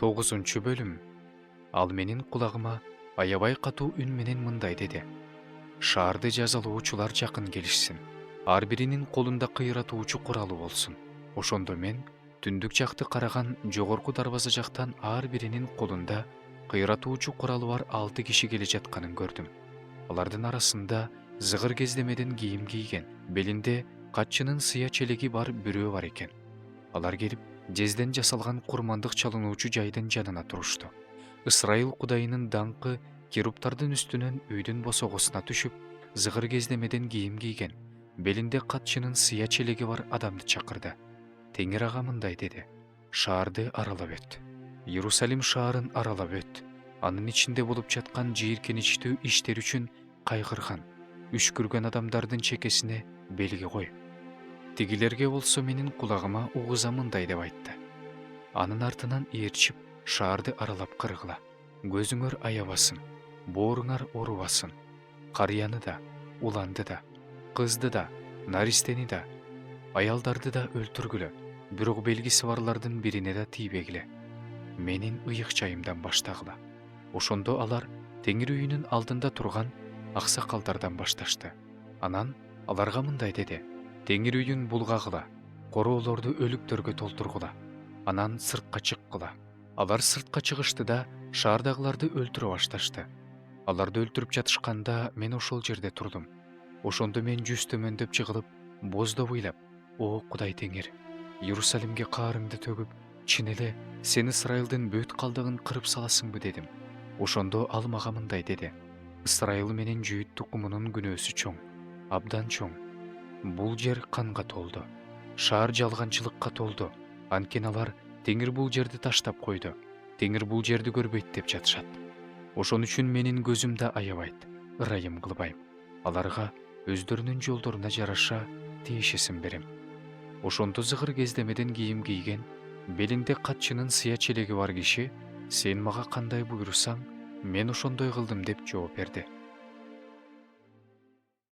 9 бөлүм. Ал менин кулагыма аябай катуу үн менен мындай деди: шаарды жазалоочулар жакын келишсин. Ар биринин колунда кыйратуучу куралы болсун. Ошондо мен түндүк жакты караган жогорку дарбаза жактан ар биринин колунда кыйратуучу куралы бар 6 киши келе жатканын көрдүм. Алардын арасында зыгыр кездемеден кийим кийген, белинде катчынын сыя челеги бар бирөө бар экен. Алар келип, жезден жасалган курмандык чалынуучу жайдын жанына турушту. Ысрайыл кудайынын даңкы керуптардын үстүнөн үйдүн босогосуна түшүп, зыгыр кездемеден кийим кийген, белинде катчынын сыя челеги бар адамды чакырды. Теңир ага мындай деди: шаарды аралап өт. Иерусалим шаарын аралап өт. Анын ичинде болуп жаткан жийиркеничтүү иштер үчүн кайгырган, үшкүргөн адамдардын чекесине белги кой. Тигилерге болсо менин кулагыма угуза мындай деп айтты: анын артынан ээрчип, шаарды аралап кыргыла. Көзүңөр аябасын, бооруңар оорубасын. Карыяны да, уланды да, кызды да, наристени да, аялдарды да өлтүргүлө, бирок белгиси барлардын бирине да тийбегиле. Менин ыйык жайымдан баштагыла. Ошондо алар Теңир үйүнүн алдында турган аксакалдардан башташты. Анан аларга мындай деди: Теңир үйүн булгагыла, короолорду өлүктөргө толтургула, анан сыртка чыккыла. Алар сыртка чыгышты да шаардагыларды өлтүрө башташты. Аларды өлтүрүп жатышканда мен ошол жерде турдум. Ошондо мен жүз төмөндөп жыгылып, боздоп ыйлап: о Кудай Теңир, Иерусалимге каарыңды төгүп, чын эле сен Ысрайылдын бөт калдыгын кырып саласыңбы дедим. Ошондо ал мага мындай деди: Ысрайыл менен Жүйүт тукумунун күнөөсү чоң, абдан чоң. Бул жер канга толду. Шаар жалганчылыкка толду. Анткени алар Теңир бул жерди таштап койду. Теңир бул жерди көрбөйт деп жатышат. Ошон үчүн менин көзүм да аябайт, ырайым кылбайм. Аларга өздөрүнүн жолдоруна жараша тиешесин берем. Ошондо зыгыр кездемеден кийим кийген, белинде катчынын сыя челеги бар киши: сен мага кандай буйрусаң, мен ошондой кылдым деп жооп берди.